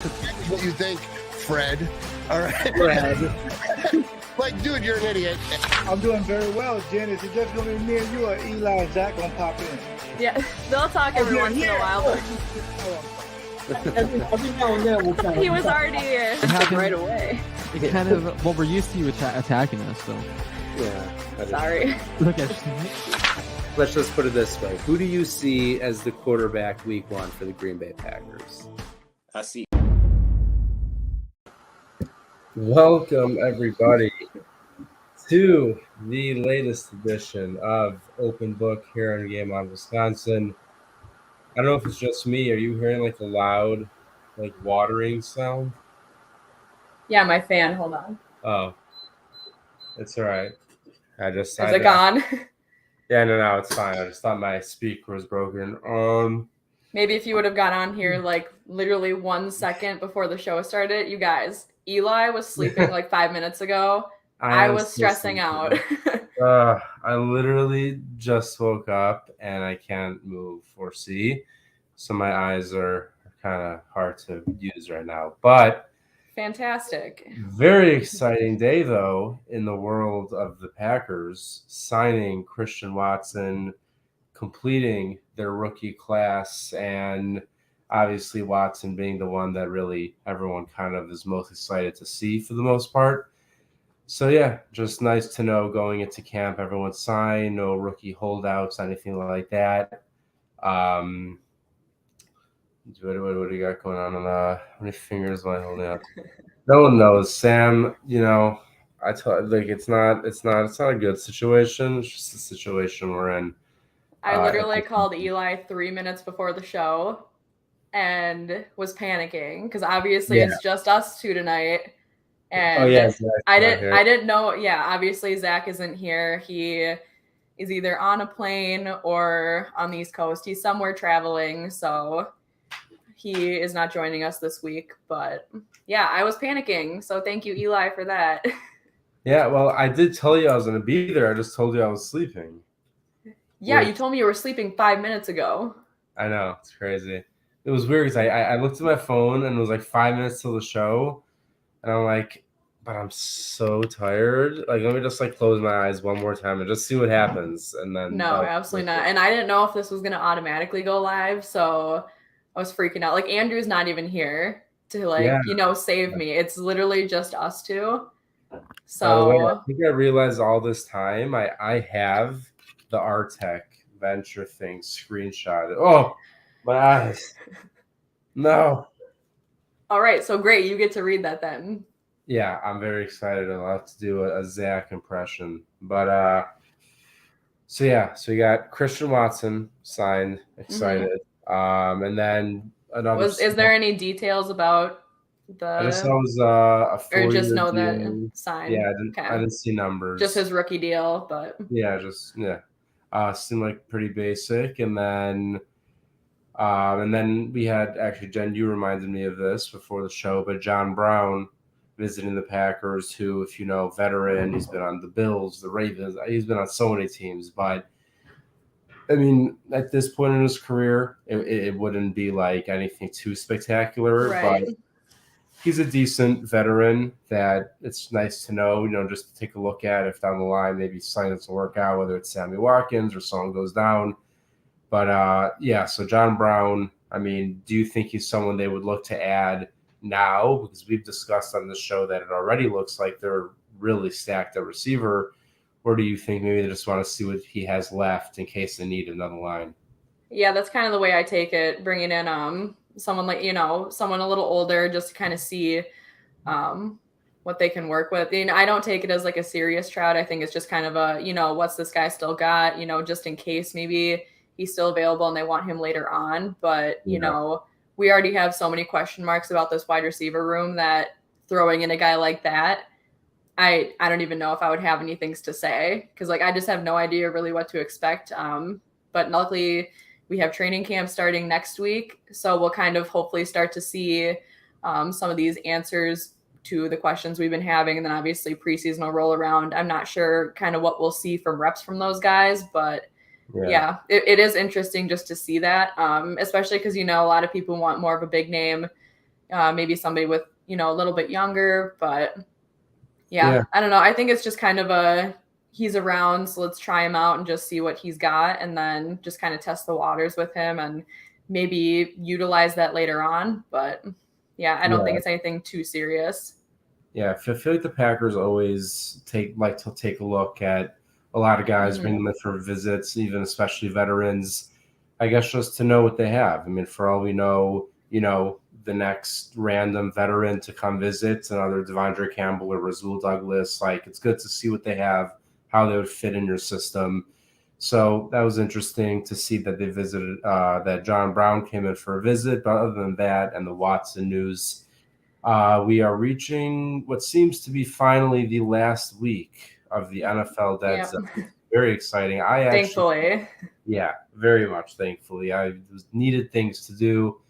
What you think, Fred? All right. Fred. Like, dude, you're an idiot. I'm doing very well, Jen. Is it just going to be me and you, or Eli and Zach going to pop in? Yeah, they'll talk every once in a while. Every now and then we'll kind of He was already here. right away. It's kind of, well, we're used to you attacking us, so. Yeah. Sorry. Look at Let's just put it this way. Who do you see as the quarterback week 1 for the Green Bay Packers? I see. Welcome, everybody, to the latest edition of Open Book here on Game On Wisconsin. I don't know if it's just me. Are you hearing like a loud, like watering sound? Yeah, my fan. Hold on. Oh, it's all right. Is it gone? Yeah, no, it's fine. I just thought my speaker was broken. Maybe if you would have got on here like literally 1 second before the show started, you guys. Eli was sleeping like 5 minutes ago. I was stressing out. I literally just woke up and I can't move or see, so my eyes are kind of hard to use right now. But fantastic. Very exciting day, though, in the world of the Packers, signing Christian Watson, completing their rookie class, and obviously Watson being the one that really everyone kind of is most excited to see for the most part. So, yeah, just nice to know going into camp, everyone signed, no rookie holdouts, anything like that. What do you got going on? How many fingers am I holding up? No one knows, Sam. You know, I told like it's not a good situation. It's just the situation we're in. I literally called Eli 3 minutes before the show and was panicking because obviously it's just us two tonight. And I didn't know. Yeah, obviously Zach isn't here. He is either on a plane or on the East Coast. He's somewhere traveling, so he is not joining us this week. But yeah, I was panicking. So thank you, Eli, for that. Yeah, well, I did tell you I was going to be there. I just told you I was sleeping. Yeah, you told me you were sleeping 5 minutes ago. I know. It's crazy. It was weird because I looked at my phone and it was like 5 minutes till the show. And I'm like, but I'm so tired. Like, let me just like close my eyes one more time and just see what happens. And then no, absolutely not. And I didn't know if this was going to automatically go live. So I was freaking out. Like, Andrew's not even here to save me. It's literally just us two. So I think I realized all this time I have the Artec venture thing screenshotted. Oh, my eyes. No. All right. So great. You get to read that then. Yeah, I'm very excited. I'll have to do a Zach impression. But so we got Christian Watson signed, excited. Mm-hmm. And then another. Is there any details about I just saw it was a 4-year or just know deal. that signed. Yeah, I didn't see numbers. Just his rookie deal, but yeah, seemed like pretty basic. And then we had actually, Jen, you reminded me of this before the show, but John Brown visiting the Packers, who, if you know, veteran, he's been on the Bills, the Ravens, he's been on so many teams. But I mean, at this point in his career, it wouldn't be like anything too spectacular, right. But he's a decent veteran that it's nice to know, just to take a look at if down the line maybe something doesn't work out, whether it's Sammy Watkins or someone goes down. But so John Brown, I mean, do you think he's someone they would look to add now? Because we've discussed on the show that it already looks like they're really stacked at receiver. Or do you think maybe they just want to see what he has left in case they need another line? Yeah, that's kind of the way I take it, bringing in someone like, someone a little older just to kind of see what they can work with. I don't take it as like a serious trade. I think it's just kind of a, what's this guy still got, just in case maybe he's still available and they want him later on. But, we already have so many question marks about this wide receiver room that throwing in a guy like that, I don't even know if I would have any things to say because I just have no idea really what to expect. But luckily we have training camp starting next week. So we'll kind of hopefully start to see some of these answers to the questions we've been having. And then obviously preseason will roll around. I'm not sure kind of what we'll see from reps from those guys, but yeah, it is interesting just to see that, especially because, a lot of people want more of a big name maybe somebody with, a little bit younger. But yeah, I don't know. I think it's just kind of he's around, so let's try him out and just see what he's got, and then just kind of test the waters with him and maybe utilize that later on. But yeah, I don't think it's anything too serious. Yeah, I feel like the Packers always like to take a look at a lot of guys, bring them in for visits, even especially veterans, I guess just to know what they have. I mean, for all we know, the next random veteran to come visit, another Devondre Campbell or Rasul Douglas, like it's good to see what they have, how they would fit in your system. So that was interesting to see that they visited, that John Brown came in for a visit. But other than that and the Watson news, we are reaching what seems to be finally the last week of the NFL dead zone. Very exciting. Thankfully. Yeah, very much thankfully. I needed things to do.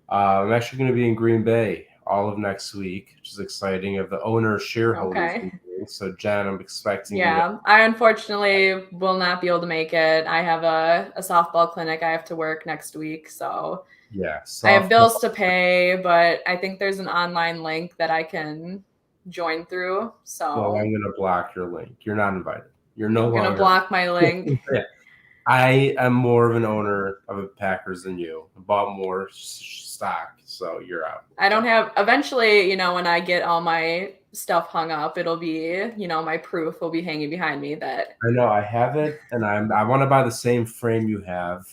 I'm actually going to be in Green Bay all of next week, which is exciting, of the owner shareholders meeting. So Jen, I'm expecting you to... I unfortunately will not be able to make it. I have a softball clinic I have to work next week, so yeah, I have bills to pay, but I think there's an online link that I can join through. So well, I'm going to block your link. You're not invited. You're no longer going to block my link. Yeah. I am more of an owner of the Packers than you. I bought more stock, so you're out. I don't have, eventually, when I get all my stuff hung up, it'll be, my proof will be hanging behind me that. I know I have it, and I want to buy the same frame you have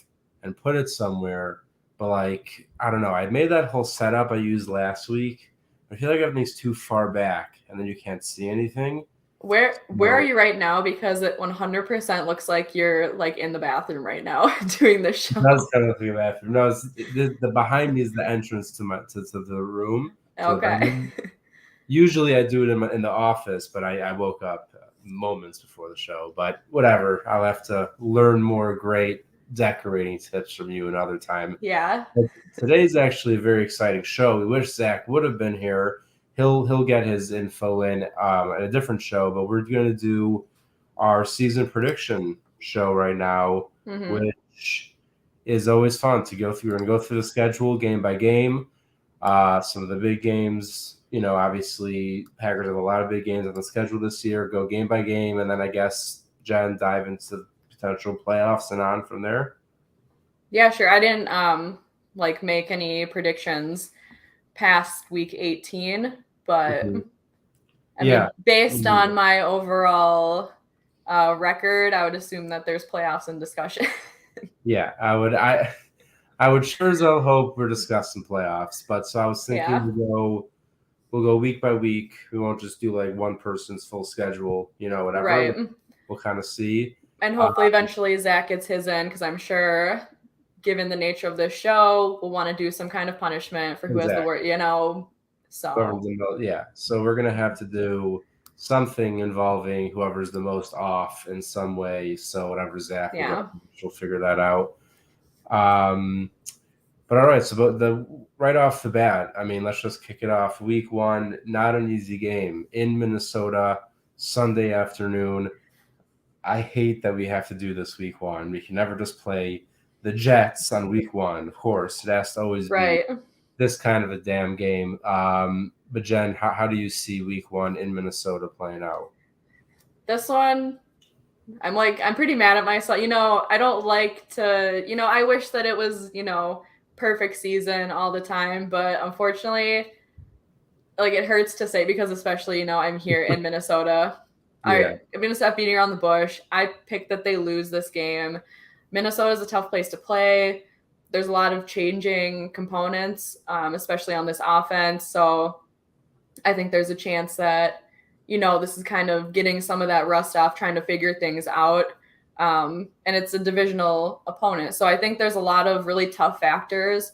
and put it somewhere. But like, I don't know. I made that whole setup I used last week. I feel like everything's too far back, and then you can't see anything. Where are you right now? Because it 100% looks like you're like in the bathroom right now doing the show. That's kind of the bathroom. No, the behind me is the entrance to the room. Okay. Usually I do it in the office, but I woke up moments before the show. But whatever, I'll have to learn more great decorating tips from you another time. Yeah. But today's actually a very exciting show. We wish Zach would have been here. He'll get his info in at a different show, but we're going to do our season prediction show right now, which is always fun to go through. We're going to go through the schedule game by game. Some of the big games, obviously Packers have a lot of big games on the schedule this year. Go game by game, and then I guess Jen dive into potential playoffs and on from there. Yeah, sure. I didn't make any predictions past week 18. But I mean, based on my overall record, I would assume that there's playoffs in discussion. Yeah, I would sure as hell hope we're discussing playoffs. But so I was thinking we'll go week by week. We won't just do like one person's full schedule, whatever. Right. We'll kind of see. And hopefully eventually Zach gets his in, because I'm sure, given the nature of this show, we'll want to do some kind of punishment for who has the word, So so we're gonna have to do something involving whoever's the most off in some way. So whatever Zach, she'll figure that out. But all right, so right off the bat, I mean, let's just kick it off. Week 1, not an easy game in Minnesota, Sunday afternoon. I hate that we have to do this week 1. We can never just play the Jets on week 1. Of course, it has to always be this kind of a damn game. But Jen, how do you see week 1 in Minnesota playing out? This one, I'm pretty mad at myself. I don't like to, I wish that it was, perfect season all the time. But unfortunately, it hurts to say, because especially, I'm here in Minnesota. I'm going to stop beating around the bush. I picked that they lose this game. Minnesota is a tough place to play. There's a lot of changing components, especially on this offense. So I think there's a chance that, this is kind of getting some of that rust off, trying to figure things out. And it's a divisional opponent. So I think there's a lot of really tough factors,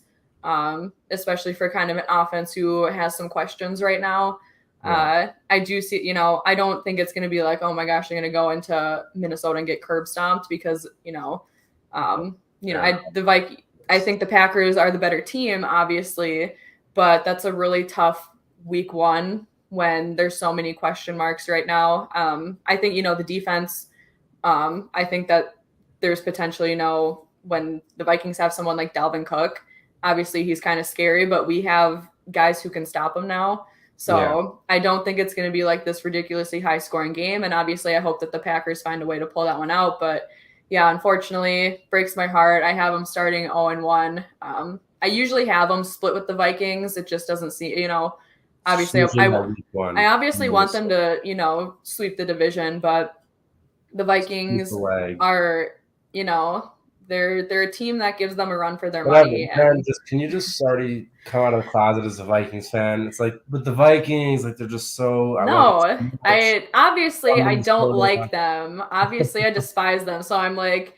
especially for kind of an offense who has some questions right now. I do see, I don't think it's going to be like, oh my gosh, they're going to go into Minnesota and get curb stomped, because, I think the Packers are the better team, obviously, but that's a really tough week 1 when there's so many question marks right now. I think, the defense, I think that there's potential, when the Vikings have someone like Dalvin Cook, obviously he's kind of scary, but we have guys who can stop them now. So I don't think it's going to be like this ridiculously high scoring game. And obviously I hope that the Packers find a way to pull that one out. But yeah, unfortunately, breaks my heart. I have them starting 0-1. I usually have them split with the Vikings. It just doesn't seem, obviously I obviously want them to, sweep the division, but the Vikings are, they're a team that gives them a run for their money. And can you just already come out of the closet as a Vikings fan? It's like with the Vikings, like they're just so. I don't like them. Obviously, I despise them. So I'm like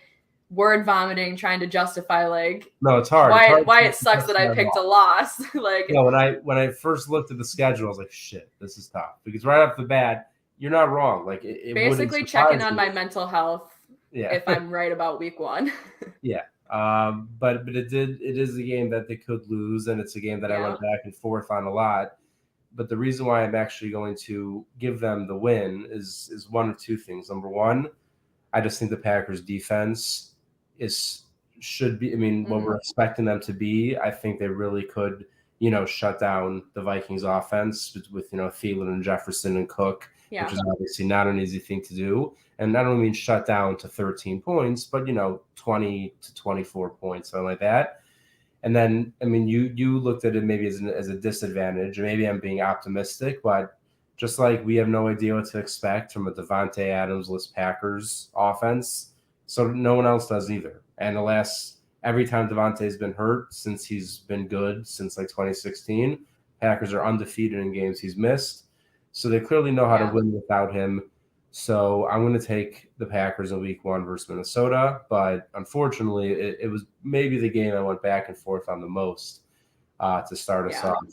word vomiting, trying to justify no, it's hard. Why it sucks that I picked a loss. When I first looked at the schedule, I was like, shit, this is tough because right off the bat, you're not wrong. Like it basically checking on my mental health. Yeah. If I'm right about week 1. Yeah. But it is a game that they could lose, and it's a game that I went back and forth on a lot. But the reason why I'm actually going to give them the win is one of two things. Number one, I just think the Packers defense should be. I mean, what we're expecting them to be. I think they really could, shut down the Vikings offense with Thielen and Jefferson and Cook, which is obviously not an easy thing to do. And I don't mean shut down to 13 points, but 20 to 24 points, something like that. And then, I mean, you looked at it maybe as a disadvantage. Maybe I'm being optimistic, but just like we have no idea what to expect from a Devontae Adams-less Packers offense, so no one else does either. And every time Devontae's been hurt since he's been good since 2016, Packers are undefeated in games he's missed. So they clearly know how to win without him. So I'm going to take the Packers in week 1 versus Minnesota. But unfortunately, it was maybe the game I went back and forth on the most to start us off.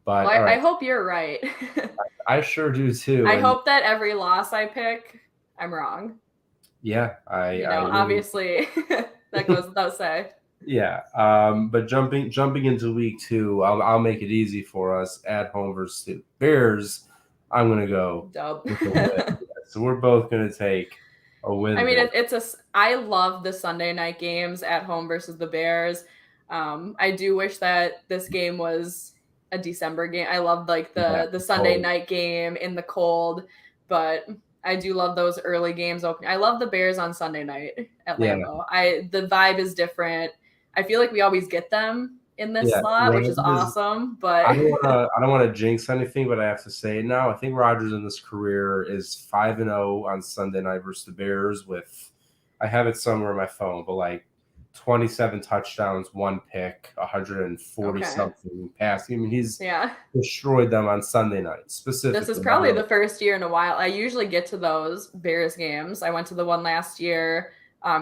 But I hope you're right. I sure do too. I hope that every loss I pick, I'm wrong. Yeah. Obviously that goes without saying. Yeah. But jumping into week 2, I'll make it easy for us at home versus the Bears. I'm going to go dub. With a win. So we're both going to take a win. I mean, I love the Sunday night games at home versus the Bears. I do wish that this game was a December game. I love the Sunday night game in the cold, but I do love those early games open. I love the Bears on Sunday night at Lambeau. The vibe is different. I feel like we always get them in this slot, which is awesome. But I don't want to jinx anything, but I have to say it now. I think Rodgers in this career is 5-0 on Sunday night versus the Bears with, I have it somewhere on my phone, but 27 touchdowns, 1 pick, 140 something passing. I mean, he's destroyed them on Sunday night specifically. This is probably the first year in a while. I usually get to those Bears games. I went to the one last year.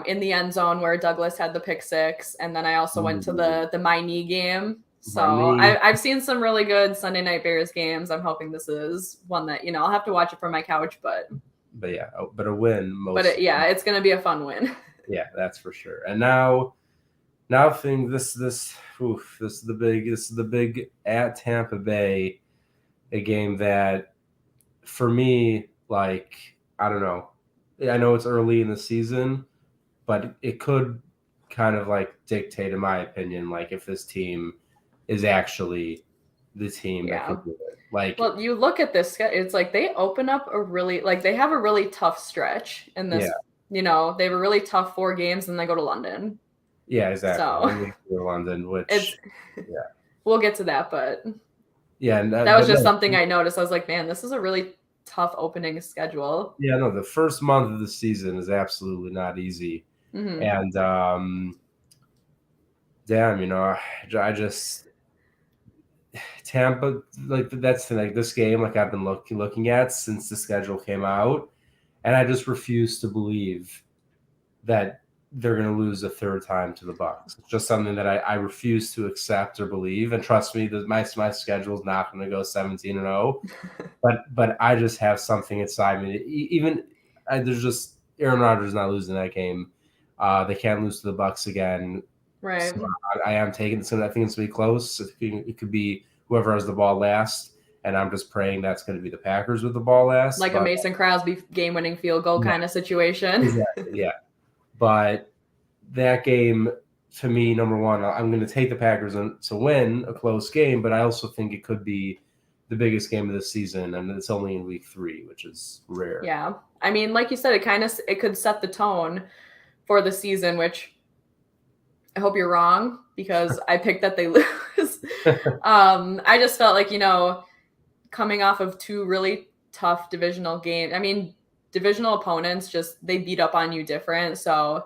In the end zone where Douglas had the pick 6. And then I also went to the my knee game. So I've seen some really good Sunday night Bears games. I'm hoping this is one that, I'll have to watch it from my couch, but a win. It's going to be a fun win. Yeah, that's for sure. And now this is the big at Tampa Bay, a game that for me, I don't know. I know it's early in the season, but it could kind of dictate, in my opinion, if this team is actually the team that can do it. Well, you look at this, it's they open up they have a really tough stretch in this. They have a really tough 4 games, and they go to London. Yeah, exactly. So London, we'll get to that, but and that was just something I noticed. I was like, man, this is a really tough opening schedule. Yeah, no, the first month of the season is absolutely not easy. Mm-hmm. And I just Tampa, that's this game I've been looking at since the schedule came out, and I just refuse to believe that they're going to lose a third time to the Bucs. It's just something that I refuse to accept or believe. And trust me, that my schedule is not going to go 17-0. but I just have something inside me. There's just Aaron Rodgers not losing that game. They can't lose to the Bucs again. Right. So I am taking this. I think it's going to be close. It could be whoever has the ball last. And I'm just praying that's going to be the Packers with the ball last. A Mason Crosby game-winning field goal kind of situation. Exactly, yeah. But that game, to me, number one, I'm going to take the Packers to win a close game, but I also think it could be the biggest game of the season, and it's only in week 3, which is rare. Yeah. I mean, like you said, it could set the tone for the season, which I hope you're wrong because I picked that they lose. I just felt like, coming off of 2 really tough divisional games. I mean, divisional opponents they beat up on you different. So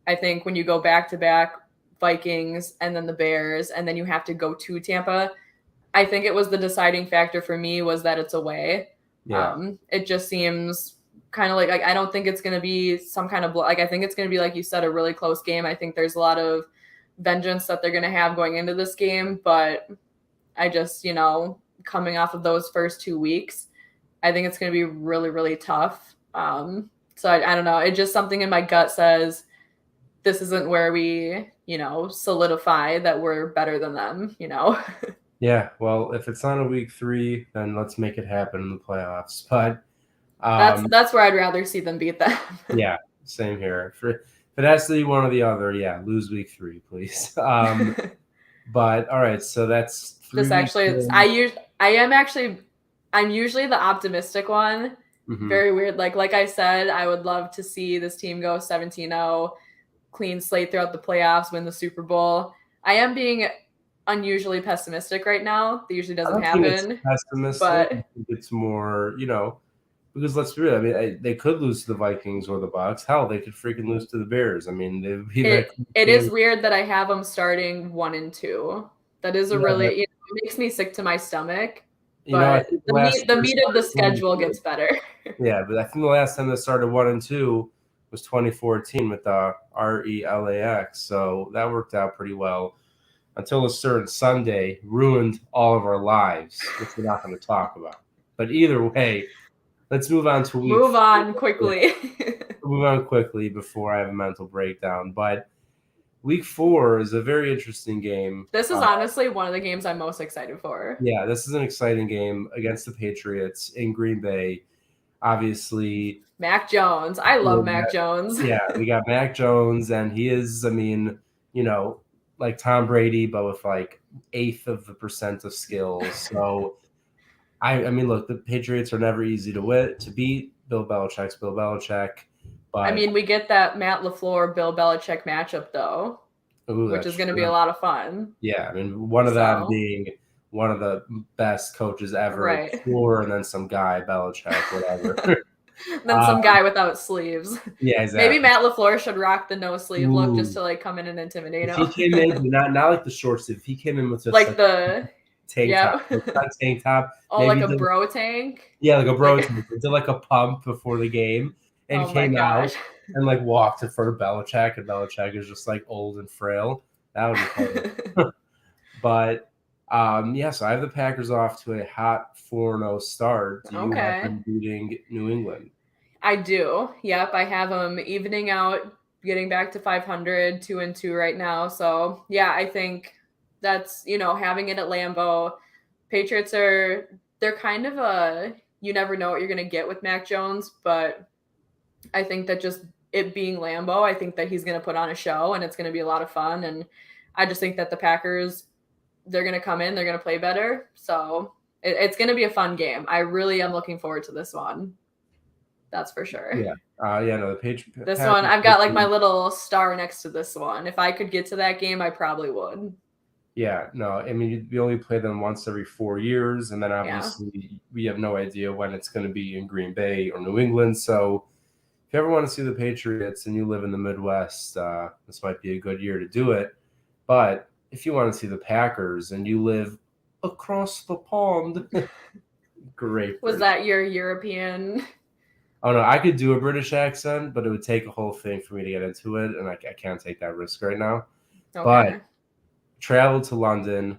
I think when you go back to back Vikings and then the Bears, and then you have to go to Tampa, I think it was the deciding factor for me was that it's away. Yeah. It just seems kind of like I don't think it's going to be some kind of I think it's going to be, like you said, a really close game. I think there's a lot of vengeance that they're going to have going into this game, but I just, coming off of those first 2 weeks, I think it's going to be really, really tough. So I don't know. It just something in my gut says this isn't where we, solidify that we're better than them, Yeah, well, if it's not a week 3, then let's make it happen in the playoffs. But that's where I'd rather see them beat them. Yeah, same here. If it has to be one or the other, yeah, lose week 3, please. But all right, so that's 3 this actually weeks I'm usually the optimistic one. Mhm. Very weird. Like I said, I would love to see this team go 17-0, clean slate throughout the playoffs, win the Super Bowl. I am being unusually pessimistic right now. That usually doesn't happen. It's pessimistic. But I think it's more, because let's be real. I mean, they could lose to the Vikings or the Bucs. Hell, they could freaking lose to the Bears. I mean, it is weird that I have them starting 1 and 2. That is it makes me sick to my stomach. But the meat of the schedule gets better. Yeah, but I think the last time they started 1 and 2 was 2014 with the RELAX. So that worked out pretty well until a certain Sunday ruined all of our lives, which we're not going to talk about. But either way, let's move on to week. Move on quickly. Move on quickly before I have a mental breakdown. But week 4 is a very interesting game. This is honestly one of the games I'm most excited for. Yeah, this is an exciting game against the Patriots in Green Bay. Obviously, Mac Jones. I love Mac Jones. Yeah, we got Mac Jones, and he is, like Tom Brady, but with like 1/8 of the percent of skills. So, I mean, look, the Patriots are never easy to beat. Bill Belichick's Bill Belichick. But I mean, we get that Matt LaFleur Bill Belichick matchup though, which is going to be a lot of fun. Yeah, I mean, one of them being one of the best coaches ever, right? LaFleur, and then some guy Belichick, whatever. Then some guy without sleeves. Yeah, exactly. Maybe Matt LaFleur should rock the no sleeve look just to come in and intimidate him. If he came in, not like the short sleeve. If he came in with just like the tank top, not tank top. Oh, like a bro tank. Yeah, like a bro tank. Did like a pump before the game, and came out and walked in front of Belichick, and Belichick is just old and frail. That would be funny. But so I have the Packers off to a hot 4-0 start. Do you have them beating New England? I do. Yep, I have them evening out, getting back to 500, 2-2 right now. So yeah, I think that's having it at Lambeau. Patriots they're kind of you never know what you're gonna get with Mac Jones, but I think that just it being Lambeau, I think that he's gonna put on a show and it's gonna be a lot of fun. And I just think that the Packers, they're going to come in, they're going to play better. So it's going to be a fun game. I really am looking forward to this one. That's for sure. Yeah. The Patriots. This one, I've got my little star next to this one. If I could get to that game, I probably would. Yeah. No, I mean, we only play them once every 4 years. And then obviously we have no idea when it's going to be in Green Bay or New England. So if you ever want to see the Patriots and you live in the Midwest, this might be a good year to do it. But if you want to see the Packers and you live across the pond, great. Was that your European? Oh, no, I could do a British accent, but it would take a whole thing for me to get into it, and I can't take that risk right now. Okay. But travel to London,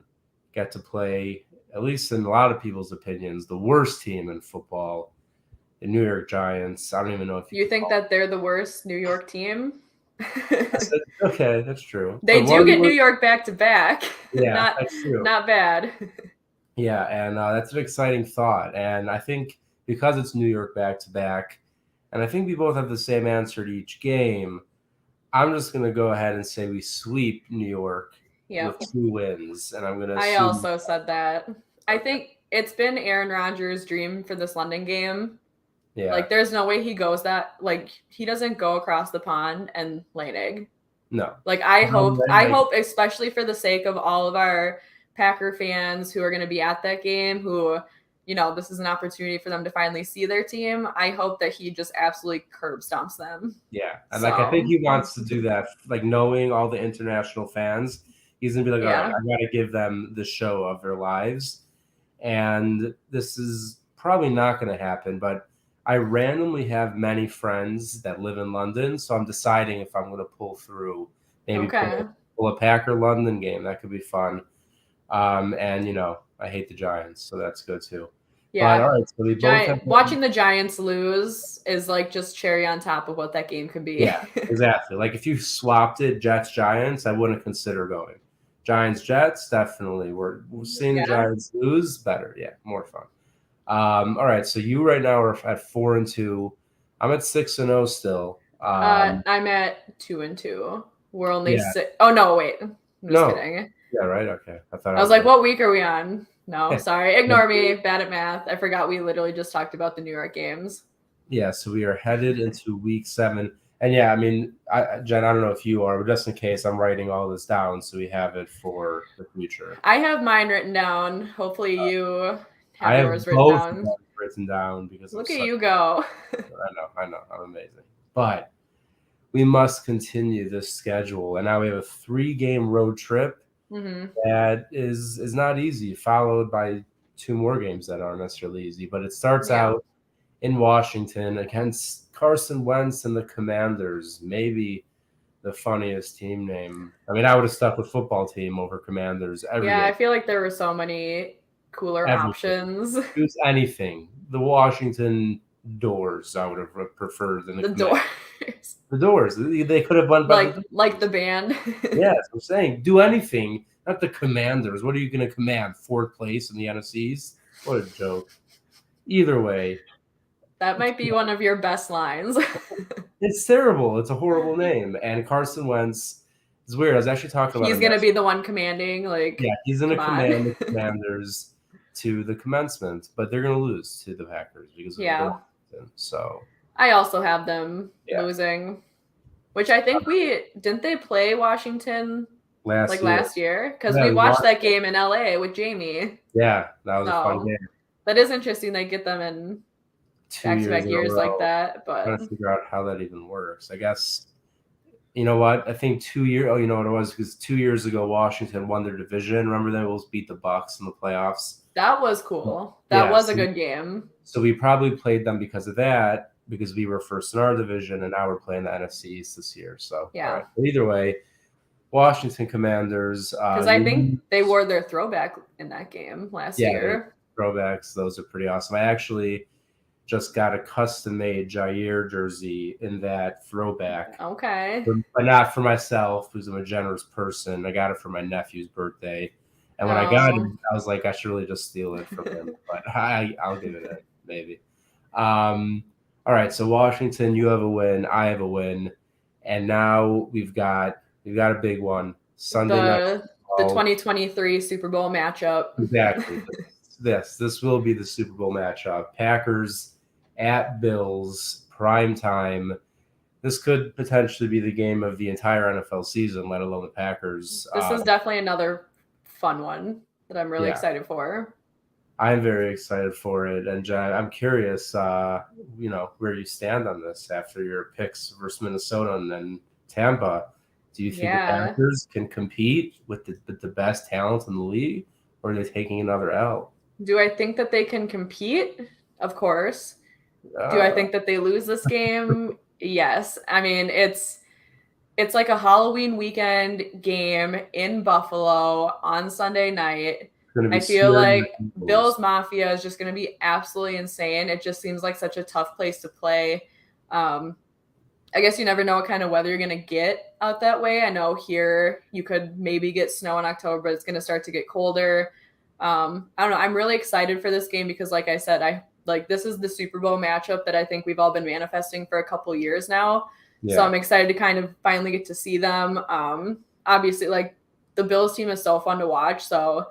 get to play, at least in a lot of people's opinions, the worst team in football, the New York Giants. I don't even know if you think that they're the worst New York team. Okay, that's true. They do get New York back to back. Yeah, that's true. Not bad. Yeah, and that's an exciting thought. And I think because it's New York back to back, and I think we both have the same answer to each game, I'm just gonna go ahead and say we sweep New York Yep. with 2 wins, and I'm gonna I assume. also said that. I think it's been Aaron Rodgers' dream for this London game. Yeah. Like, there's no way he goes that. Like, he doesn't go across the pond and lay an egg. No. Like, I hope, Like, especially for the sake of all of our Packer fans who are going to be at that game, who, you know, this is an opportunity for them to finally see their team. I hope that he just absolutely curb stomps them. Yeah, and like I think he wants to do that. Like knowing all the international fans, he's gonna be like, all right, I gotta give them the show of their lives, and this is probably not gonna happen. But I randomly have many friends that live in London, so I'm deciding if I'm gonna pull through. Maybe pull a Packer London game. That could be fun. And you know, I hate the Giants, so that's good too. Yeah, but, all right, so we both watching the Giants lose is like just cherry on top of what that game could be. Yeah, exactly. Like if you swapped it Jets-Giants, I wouldn't consider going. Giants-Jets, definitely. We're seeing the Giants lose, better. Yeah, more fun. All right, so you right now are at 4-2. I'm at 6-0 still. I'm at 2-2. We're only six. Oh no, wait. I'm just kidding. Yeah, right. Okay. I was like, what week are we on? No, sorry. Ignore me. Bad at math. I forgot we literally just talked about the New York games. Yeah, so we are headed into week 7. And yeah, I mean, Jen, I don't know if you are, but just in case, I'm writing all this down so we have it for the future. I have mine written down. Hopefully you have yours written down. Because look at you go. I know. I'm amazing. But we must continue this schedule. And now we have a 3-game road trip. That is not easy, followed by 2 more games that aren't necessarily easy. But it starts out in Washington against Carson Wentz and the Commanders. Maybe the funniest team name. I mean, I would have stuck with football team over Commanders every day. I feel like there were so many cooler options. Choose anything. The Washington Doors, I would have preferred than the Doors. The Doors. They could have won by like the band. Yes, I'm saying do anything. Not the Commanders. What are you going to command? 4th place in the NFC East? What a joke. Either way. That might be one of your best lines. It's terrible. It's a horrible name. And Carson Wentz is weird. I was actually talking about he's going to be the one commanding. He's going to command the Commanders to the commencement, but they're going to lose to the Packers because of the So I also have them losing, which I think didn't they play Washington last year? Because we watched that game in LA with Jamie. Yeah, that was a fun game. That is interesting. They get them in back-to-back years like that. But I'm trying to figure out how that even works. I guess, you know what? I think 2 years. Oh, you know what it was? Because 2 years ago, Washington won their division. Remember they almost beat the Bucs in the playoffs. That was cool. That was a good game. So we probably played them because of that, because we were first in our division, and now we're playing the NFC East this year. So right. Either way, Washington Commanders. Because I think they wore their throwback in that game last year. Throwbacks, those are pretty awesome. I actually just got a custom-made Jair jersey in that throwback. Okay. But not for myself, who's a generous person. I got it for my nephew's birthday. And when I got it, I was like, I should really just steal it from him. But I'll give it a maybe. All right, so Washington, you have a win. I have a win. And now we've got a big one. Sunday night. The 2023 Super Bowl matchup. Exactly. This will be the Super Bowl matchup. Packers at Bills, prime time. This could potentially be the game of the entire NFL season, let alone the Packers. This is definitely another fun one that I'm really excited for. I'm very excited for it. And Jen, I'm curious, where you stand on this after your picks versus Minnesota and then Tampa. Do you think the Packers can compete with the best talent in the league, or are they taking another L? Do I think that they can compete? Of course. Do I think that they lose this game? Yes. I mean, it's like a Halloween weekend game in Buffalo on Sunday night. I feel like Bills Mafia is just going to be absolutely insane. It just seems like such a tough place to play. I guess you never know what kind of weather you're going to get out that way. I know here you could maybe get snow in October, but it's going to start to get colder. I don't know. I'm really excited for this game because, like I said, this is the Super Bowl matchup that I think we've all been manifesting for a couple years now. So I'm excited to kind of finally get to see them. Obviously, like the Bills team is so fun to watch. So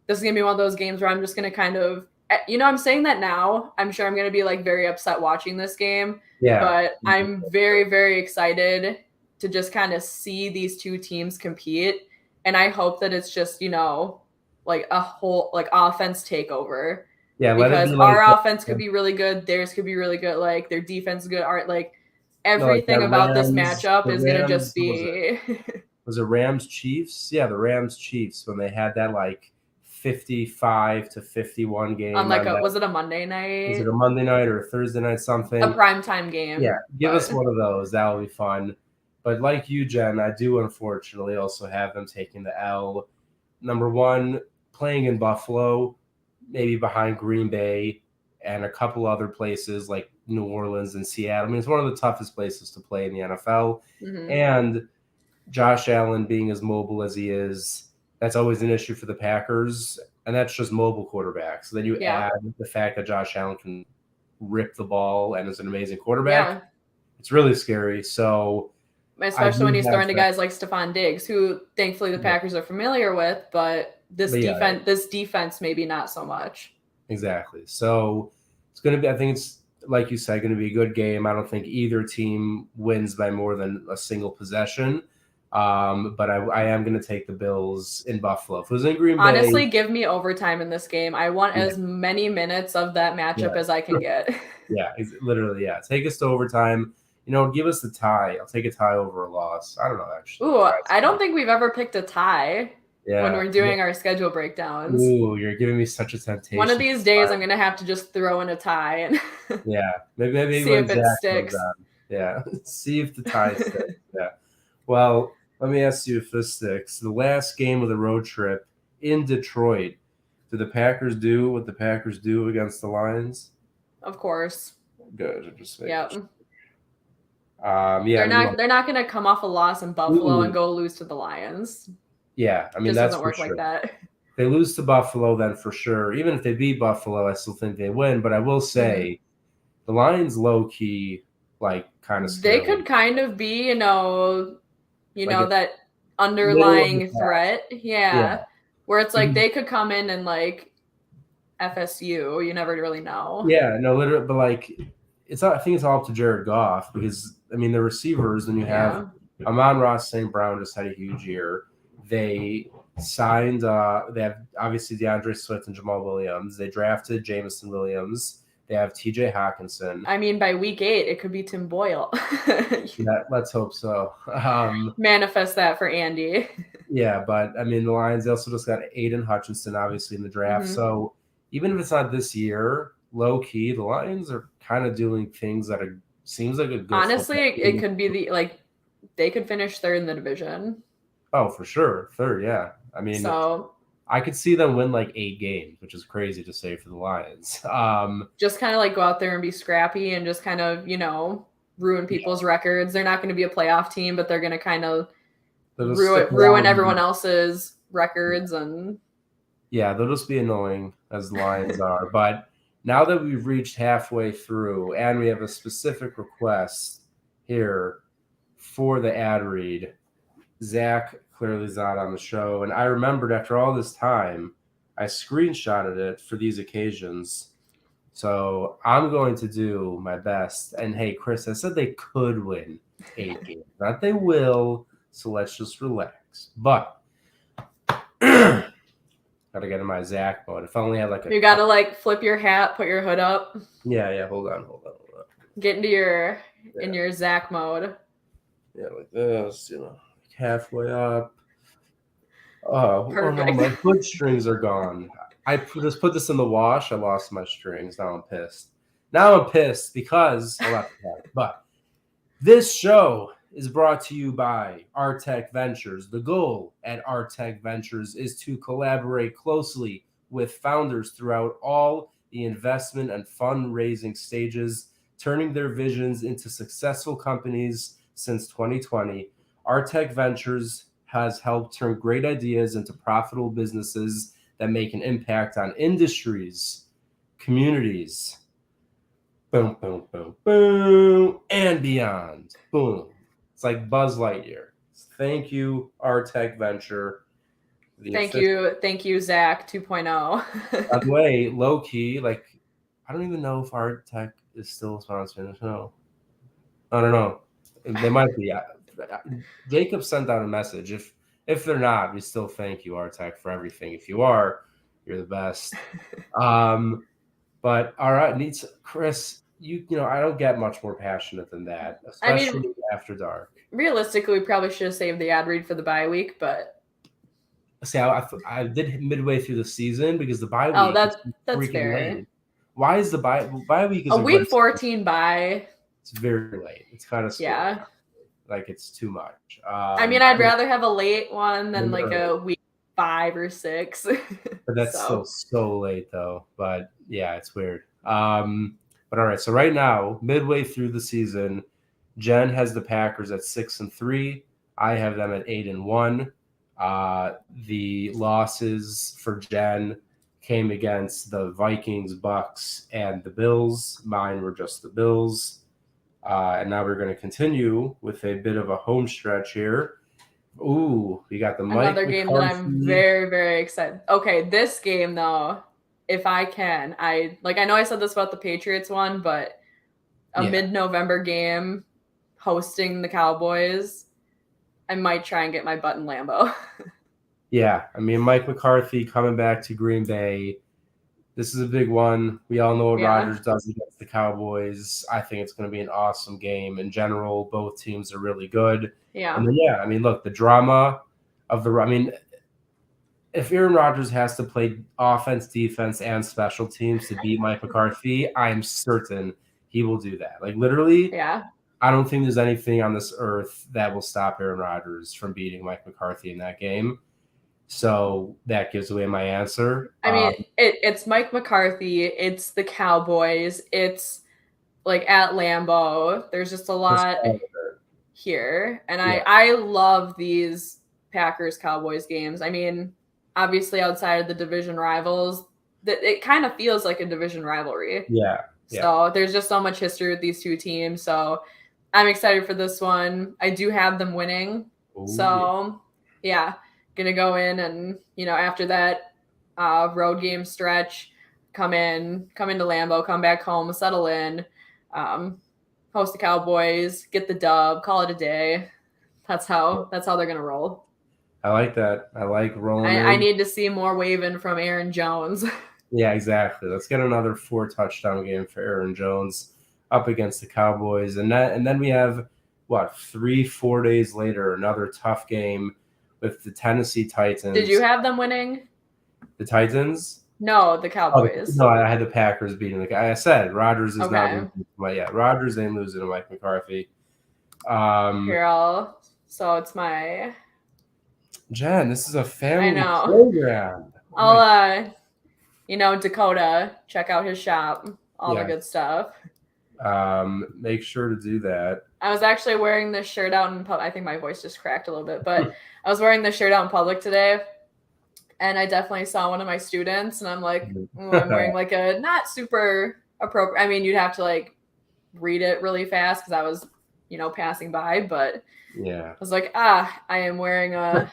this is going to be one of those games where I'm just going to kind of, I'm saying that now. I'm sure I'm going to be like very upset watching this game. Yeah. But I'm very, very excited to just kind of see these two teams compete. And I hope that it's just, like a whole like offense takeover. Yeah, because our offense could be really good, theirs could be really good, like their defense is good, like everything about this matchup is going to just be was it Rams Chiefs? Yeah, the Rams Chiefs when they had that like 55-51 game on like was it a Monday night? Was it a Monday night or a Thursday night something? A primetime game. Yeah, give us one of those. That would be fun. But like you, Jen, I do unfortunately also have them taking the L. Number one, playing in Buffalo, maybe behind Green Bay and a couple other places like New Orleans and Seattle. I mean, it's one of the toughest places to play in the NFL. Mm-hmm. And Josh Allen being as mobile as he is, that's always an issue for the Packers. And that's just mobile quarterbacks. So then you add the fact that Josh Allen can rip the ball and is an amazing quarterback. Yeah. It's really scary. So especially when he's throwing to guys like Stephon Diggs, who thankfully the Packers are familiar with, but this defense maybe not so much. Exactly. So it's going to be, I think it's, like you said, going to be a good game. I don't think either team wins by more than a single possession. But I am going to take the Bills in Buffalo. If it was in Green Bay, honestly, give me overtime in this game. I want as many minutes of that matchup as I can get. Yeah, literally. Yeah. Take us to overtime. Give us the tie. I'll take a tie over a loss. I don't know, actually. Ooh, I don't think we've ever picked a tie when we're doing our schedule breakdowns. Ooh, you're giving me such a temptation. One of these days, I'm going to have to just throw in a tie. And maybe see if it sticks. Yeah, see if the tie sticks. Yeah. Well, let me ask you if this sticks. The last game of the road trip in Detroit, did the Packers do what the Packers do against the Lions? Of course. Good. Just They're not going to come off a loss in Buffalo and go lose to the Lions. Yeah, I mean, just that doesn't work like that. If they lose to Buffalo, then for sure. Even if they beat Buffalo, I still think they win. But I will say, the Lions low key, like, kind of scary. They could kind of be, that underlying threat. Yeah. Where it's like they could come in and like FSU. You never really know. Yeah, no, literally, but like, I think it's all up to Jared Goff because I mean the receivers. Then you have Amon-Ra St. Brown just had a huge year. They signed. They have obviously DeAndre Swift and Jamal Williams. They drafted Jameson Williams. They have T.J. Hawkinson. I mean, by week 8, it could be Tim Boyle. Let's hope so. Manifest that for Andy. Yeah, but I mean, the Lions also just got Aiden Hutchinson, obviously, in the draft. Mm-hmm. So even if it's not this year, low key, the Lions are kind of doing things that seems like a good. Honestly, it could be they could finish third in the division. Oh, for sure, third. Yeah, I mean, I could see them win like 8 games, which is crazy to say for the Lions. Just kind of like go out there and be scrappy and just kind of, ruin people's records. They're not going to be a playoff team, but they're going to kind of ruin everyone else's records. And yeah, they'll just be annoying as the Lions are. But now that we've reached halfway through and we have a specific request here for the ad read, Zach clearly is not on the show. And I remembered after all this time, I screenshotted it for these occasions. So I'm going to do my best. And hey, Chris, I said they could win 8 games. Not they will. So let's just relax. But gotta get in my Zach mode. If I only had like you gotta like flip your hat, put your hood up. Yeah. Hold on. Get into your in your Zach mode. Yeah, like this, halfway up. Oh, no, my hood strings are gone. I just put this in the wash. I lost my strings. Now I'm pissed. Because but this show is brought to you by Artec Ventures. The goal at Artec Ventures is to collaborate closely with founders throughout all the investment and fundraising stages, turning their visions into successful companies since 2020. Artec Ventures has helped turn great ideas into profitable businesses that make an impact on industries, communities, boom, boom, boom, boom, and beyond. Boom. It's like Buzz Lightyear. Thank you, our tech venture. Thank you, Zach 2.0. By the way, low key, like I don't even know if our tech is still sponsoring the show. I don't know. They might be. Jacob sent out a message. If they're not, we still thank you, Artec, for everything. If you are, you're the best. But all right, needs Chris. You know, I don't get much more passionate than that, especially after dark. Realistically, we probably should have saved the ad read for the bye week, but see, I did midway through the season because the bye week. Oh, that's freaking fair. Late. Why is the bye week is a week 14 bye? It's very late. It's kind of yeah. Like it's too much. I mean, I'd rather have a late one than like a week 5 or 6. But that's still so late though. But yeah, it's weird. But all right. So right now, midway through the season, Jen has the Packers at 6-3. I have them at 8-1. The losses for Jen came against the Vikings, Bucks, and the Bills. Mine were just the Bills. And now we're going to continue with a bit of a home stretch here. Ooh, we got the another game that I'm very, very excited. Okay, this game though, if I can, I know I said this about the Patriots one, but a mid-November game hosting the Cowboys, I might try and get my butt in Lambeau. Yeah, I mean, Mike McCarthy coming back to Green Bay. This is a big one. We all know what Rodgers does against the Cowboys. I think it's going to be an awesome game. In general, both teams are really good. Yeah. And then, I mean, look, the drama of if Aaron Rodgers has to play offense, defense, and special teams to beat Mike McCarthy, I'm certain he will do that. Like, literally, I don't think there's anything on this earth that will stop Aaron Rodgers from beating Mike McCarthy in that game. So that gives away my answer. I mean, it's Mike McCarthy. It's the Cowboys. It's like at Lambeau. There's just a lot here. And I love these Packers-Cowboys games. I mean, obviously outside of the division rivals, it kind of feels like a division rivalry. Yeah. So there's just so much history with these two teams. So I'm excited for this one. I do have them winning. Ooh, so, yeah. Gonna go in and, after that road game stretch, come into Lambeau, come back home, settle in, host the Cowboys, get the dub, call it a day. That's how they're gonna roll. I like that. I like rolling. I need to see more waving from Aaron Jones. Yeah, exactly. Let's get another 4-touchdown game for Aaron Jones up against the Cowboys, and then we have 3-4 days later another tough game with the Tennessee Titans. Did you have them winning? The Titans? No, the Cowboys. No, I had the Packers beating the guy. I said Rodgers is not losing. Rodgers ain't losing to Mike McCarthy. So it's my Jen, this is a family program. I'll Dakota, check out his shop, all the good stuff. Make sure to do that. I was actually wearing this shirt out in public. I think my voice just cracked a little bit, but I was wearing this shirt out in public today, and I definitely saw one of my students, and I'm like, I'm wearing like a not super appropriate. I mean, you'd have to like read it really fast because I was, passing by, but I was like, I am wearing a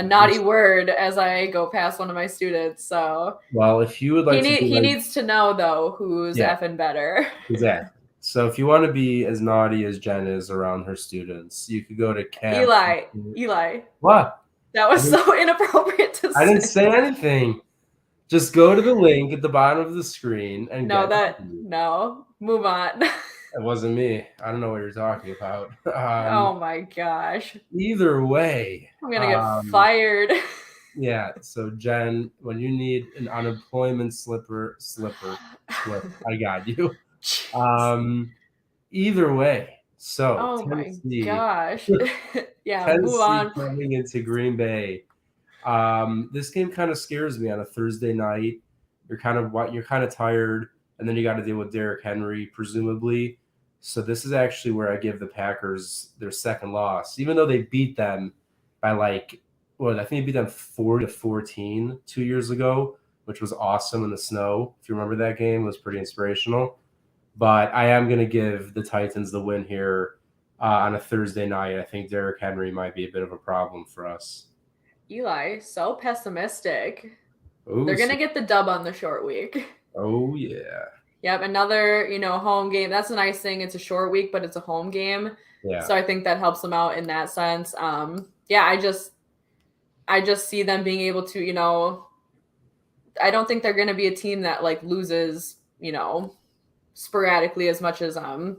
naughty word as I go past one of my students. So, well, if you would like, he needs to know though who's effing better. Exactly. So if you want to be as naughty as Jen is around her students, you could go to camp. Eli. What? That was so inappropriate to say. I didn't say anything. Just go to the link at the bottom of the screen and move on. It wasn't me. I don't know what you're talking about. Oh my gosh. Either way, I'm gonna get fired. Yeah. So Jen, when you need an unemployment slip, I got you. Either way. So Tennessee, my gosh. Tennessee move on. Coming into Green Bay. This game kind of scares me on a Thursday night. You're kind of tired, and then you got to deal with Derrick Henry, presumably. So this is actually where I give the Packers their second loss, even though they beat them by I think they beat them 4-14 2 years ago, which was awesome in the snow. If you remember that game, it was pretty inspirational. But I am going to give the Titans the win here. on a Thursday night. I think Derrick Henry might be a bit of a problem for us. Eli, so pessimistic. Ooh, They're gonna get the dub on the short week. Oh yeah. Yep, another, home game. That's a nice thing. It's a short week, but it's a home game. Yeah. So I think that helps them out in that sense. Yeah, I just see them being able to, I don't think they're gonna be a team that like loses, sporadically as much as I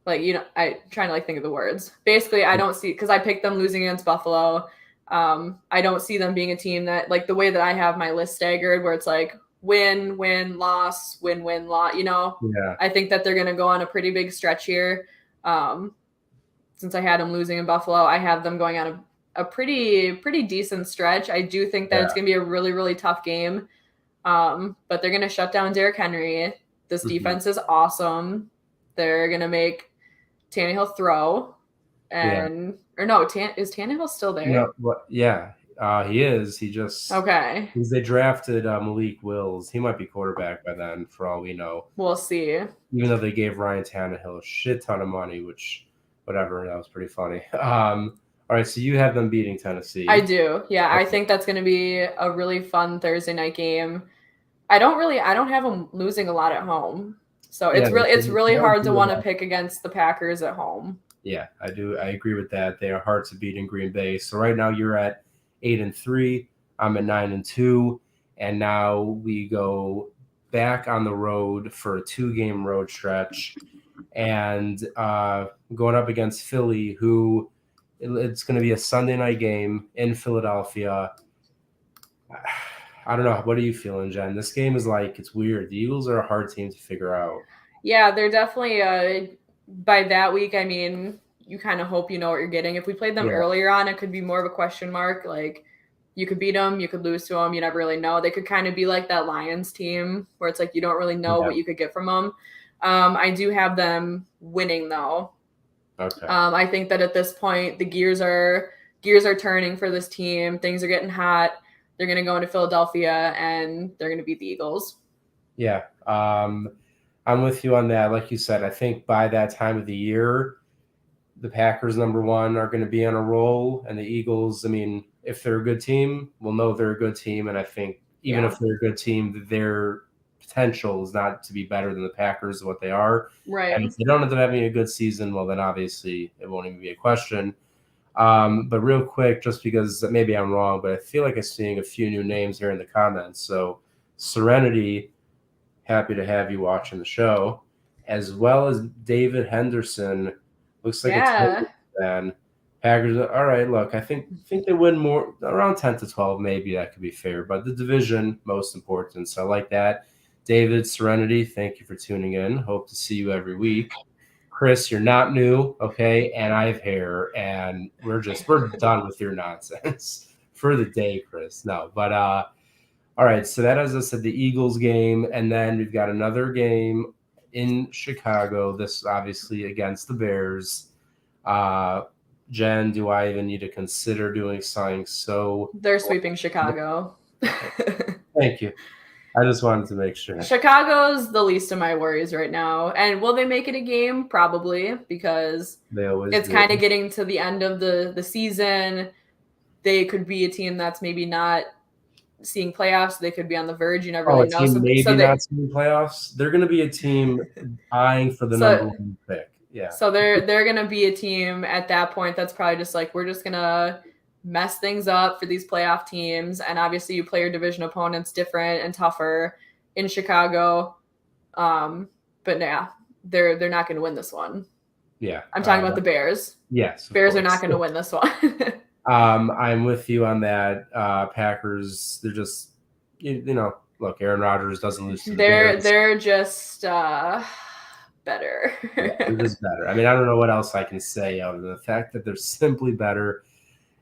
trying to like think of the words. Basically, I don't see, because I picked them losing against Buffalo. I don't see them being a team that, like the way that I have my list staggered, where it's like win, win, loss, win, win, loss. Yeah. I think that they're going to go on a pretty big stretch here. Since I had them losing in Buffalo, I have them going on a pretty decent stretch. I do think that it's going to be a really, really tough game. But they're going to shut down Derrick Henry. This defense is awesome. They're going to make Tannehill throw. And or no, is Tannehill still there? No, yeah, he is. He just okay. Because they drafted Malik Wills. He might be quarterback by then, for all we know. We'll see. Even though they gave Ryan Tannehill a shit ton of money, which, whatever, that was pretty funny. All right, so you have them beating Tennessee. I do. Yeah, Okay. I think that's going to be a really fun Thursday night game. I don't have them losing a lot at home. So it's really hard to want to pick against the Packers at home. Yeah, I do. I agree with that. They are hard to beat in Green Bay. So right now you're at 8-3. I'm at 9-2, and now we go back on the road for a 2-game road stretch, and going up against Philly, who it's going to be a Sunday night game in Philadelphia. I don't know. What are you feeling, Jen? This game is it's weird. The Eagles are a hard team to figure out. Yeah, they're definitely by that week, I mean, you kind of hope you know what you're getting. If we played them earlier on, it could be more of a question mark. Like, you could beat them, you could lose to them, you never really know. They could kind of be like that Lions team where it's like you don't really know what you could get from them. I do have them winning, though. Okay. I think that at this point, the gears are turning for this team. Things are getting hot. They're going to go into Philadelphia, and they're going to beat the Eagles. Yeah. I'm with you on that. Like you said, I think by that time of the year, the Packers, number one, are going to be on a roll. And the Eagles, I mean, if they're a good team, we'll know they're a good team. And I think even if they're a good team, their potential is not to be better than the Packers, what they are. Right. And if they don't end up having a good season, well, then obviously it won't even be a question. But real quick, just because maybe I'm wrong, but I feel like I'm seeing a few new names here in the comments. So Serenity, happy to have you watching the show, as well as David Henderson. Looks like a total fan. Packers. All right, look, I think they win more around 10-12. Maybe that could be fair, but the division most important. So I like that. David, Serenity, thank you for tuning in. Hope to see you every week. Chris, you're not new, okay? And I have hair, and we're done with your nonsense for the day, Chris. No, but all right. So that, as I said, the Eagles game, and then we've got another game in Chicago. This obviously against the Bears. Jen, do I even need to consider doing something? So they're sweeping Chicago. Thank you. I just wanted to make sure. Chicago's the least of my worries right now. And will they make it a game? Probably, because it's kind of getting to the end of the season. They could be a team that's maybe not seeing playoffs. They could be on the verge. You never really know. Not seeing playoffs. They're going to be a team eyeing for the number one pick. Yeah. So they're going to be a team at that point that's probably just like, we're just going to mess things up for these playoff teams. And obviously you play your division opponents different and tougher in Chicago. But yeah, they're not going to win this one. Yeah. I'm talking about the Bears. Yes. Bears are not going to win this one. I'm with you on that. Packers, they're just, look, Aaron Rodgers doesn't lose to the Bears. They're just better. They're just better. I mean, I don't know what else I can say other than the fact that they're simply better.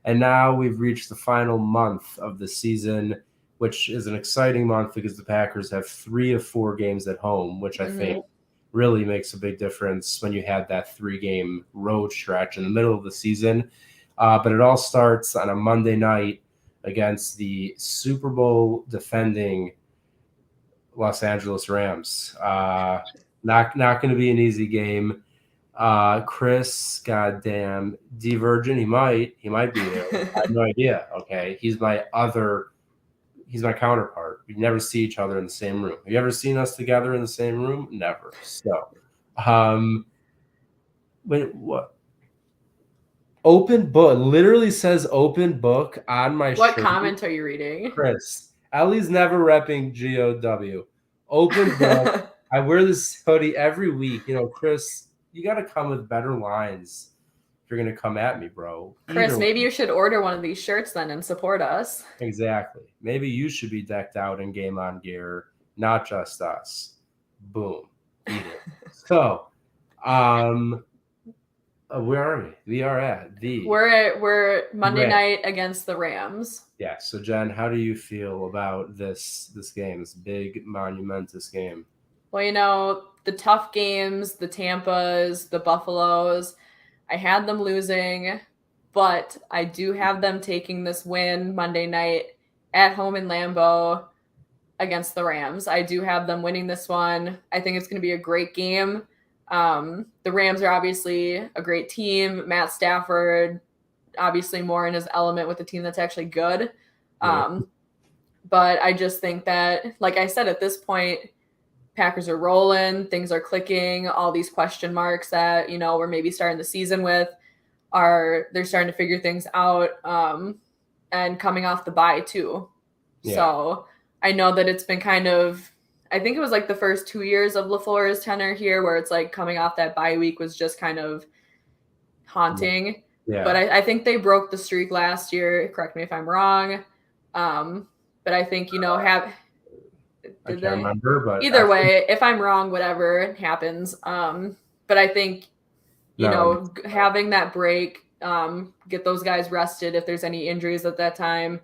And now we've reached the final month of the season, which is an exciting month because the Packers have 3 of 4 games at home, which I think really makes a big difference when you had that 3-game road stretch in the middle of the season. But it all starts on a Monday night against the Super Bowl defending Los Angeles Rams. Not going to be an easy game. Chris, goddamn, Divergent, he might be there. I have no idea. Okay, he's my counterpart. We never see each other in the same room. Have you ever seen us together in the same room? Never. So, wait, what? Open book literally says open book on my What shirt. comment are you reading? Chris, Ellie's never repping GOW. Open book. I wear this hoodie every week. You know, Chris, you got to come with better lines if you're going to come at me, bro. Chris, Either maybe way. you should order one of these shirts then and support us. Exactly. Maybe you should be decked out in game on gear, not just us. Boom. Eat it. So, where are we? We are at the. We're Monday Rams. night against the Rams. Yeah. So, Jen, how do you feel about this game? This big, monumentous game. Well, you know, the tough games, the Tampas, the Buffaloes, I had them losing, but I do have them taking this win Monday night at home in Lambeau against the Rams. I do have them winning this one. I think it's going to be a great game. The Rams are obviously a great team. Matt Stafford, obviously more in his element with a team that's actually good. But I just think that, like I said, at this point, Packers are rolling, things are clicking, all these question marks that, you know, we're maybe starting the season with they're starting to figure things out, and coming off the bye too. Yeah. So I know that it's been kind of, I think it was like the first 2 years of LaFleur's tenure here where it's like coming off that bye week was just kind of haunting. Yeah. But I think they broke the streak last year. Correct me if I'm wrong. But I think, you know, I can't remember, but either way, if I'm wrong, whatever happens. But I think, having that break, get those guys rested if there's any injuries at that time.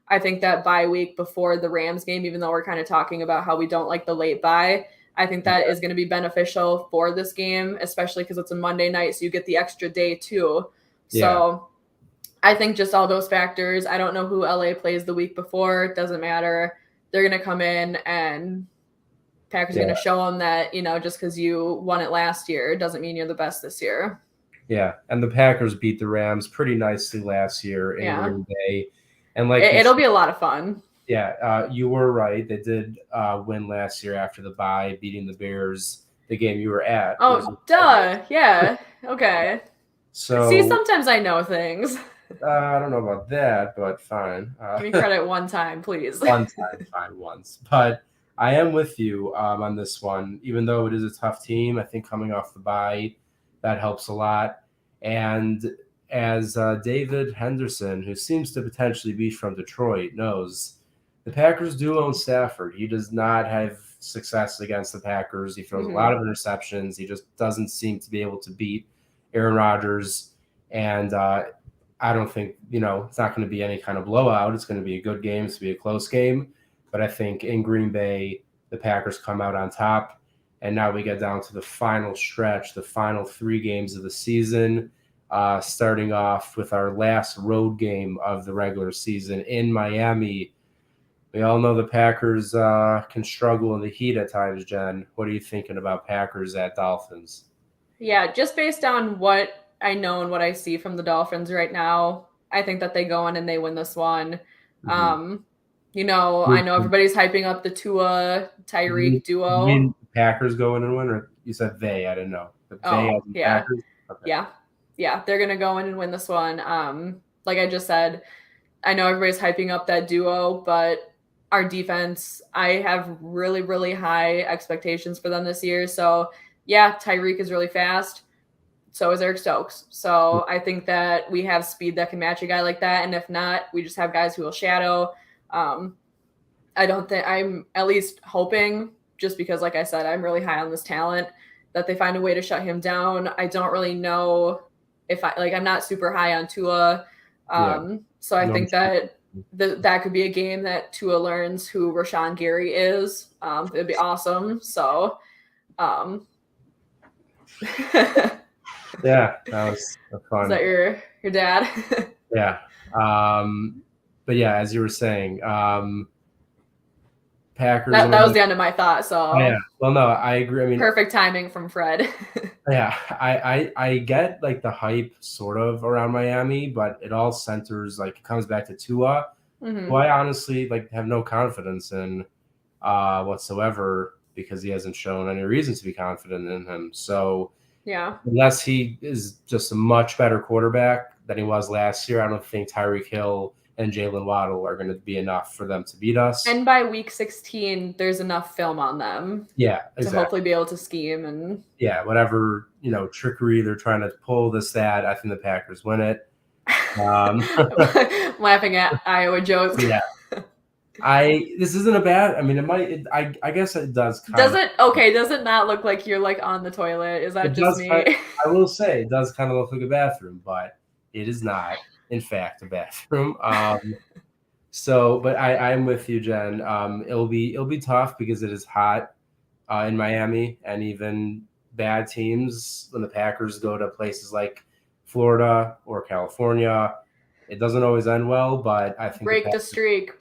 I think that bye week before the Rams game, even though we're kind of talking about how we don't like the late bye, I think that is going to be beneficial for this game, especially because it's a Monday night, so you get the extra day too. So I think just all those factors. I don't know who LA plays the week before. It doesn't matter. They're going to come in and Packers are going to show them that, you know, just because you won it last year doesn't mean you're the best this year. Yeah, and the Packers beat the Rams pretty nicely last year in Green Bay. And like it'll be a lot of fun. Yeah, you were right. They did win last year after the bye, beating the Bears, the game you were at. Oh, duh. Yeah. Okay. So see, sometimes I know things. I don't know about that, but fine. Give me credit one time, please. One time, fine, once. But I am with you on this one. Even though it is a tough team, I think coming off the bye, that helps a lot. And as David Henderson, who seems to potentially be from Detroit, knows, the Packers do own Stafford. He does not have success against the Packers. He throws a lot of interceptions. He just doesn't seem to be able to beat Aaron Rodgers. And I don't think, it's not going to be any kind of blowout. It's going to be a good game. It's going to be a close game. But I think in Green Bay, the Packers come out on top. And now we get down to the final stretch, the final 3 games of the season, starting off with our last road game of the regular season in Miami. We all know the Packers can struggle in the heat at times, Jen. What are you thinking about Packers at Dolphins? Yeah, just based on what I know and what I see from the Dolphins right now, I think that they go in and they win this one. I know everybody's hyping up the Tua Tyreek duo. You mean Packers go in and win, or you said they? I didn't know. Packers? Okay. Yeah, they're gonna go in and win this one. Like I just said, I know everybody's hyping up that duo, but our defense, I have really, really high expectations for them this year. So yeah, Tyreek is really fast. So is Eric Stokes. So I think that we have speed that can match a guy like that. And if not, we just have guys who will shadow. I don't think, I'm at least hoping, just because, like I said, I'm really high on this talent, that they find a way to shut him down. I don't really know if I'm not super high on Tua. So I think that that could be a game that Tua learns who Rashawn Gary is. It'd be awesome. So, yeah, that was fun. Is that your dad? Yeah. But yeah, as you were saying, Packers. That was the end of my thought. So Oh, yeah. Well, no, I agree. I mean, perfect timing from Fred. yeah, I get like the hype sort of around Miami, but it all centers like it comes back to Tua, who I honestly like have no confidence in whatsoever because he hasn't shown any reason to be confident in him. So Yeah. unless he is just a much better quarterback than he was last year, I don't think Tyreek Hill and Jalen Waddle are going to be enough for them to beat us. And by week 16, there's enough film on them. Yeah, exactly. To hopefully be able to scheme and whatever trickery they're trying to pull this that I think the Packers win it. Laughing at Iowa jokes. Yeah. This isn't a bad. I mean, it might. I guess it does. Does it not look like you're like on the toilet? Is that just me? I will say it does kind of look like a bathroom, but it is not, in fact, a bathroom. But I'm with you, Jen. It'll be tough because it is hot in Miami, and even bad teams when the Packers go to places like Florida or California. It doesn't always end well, but I think break the streak.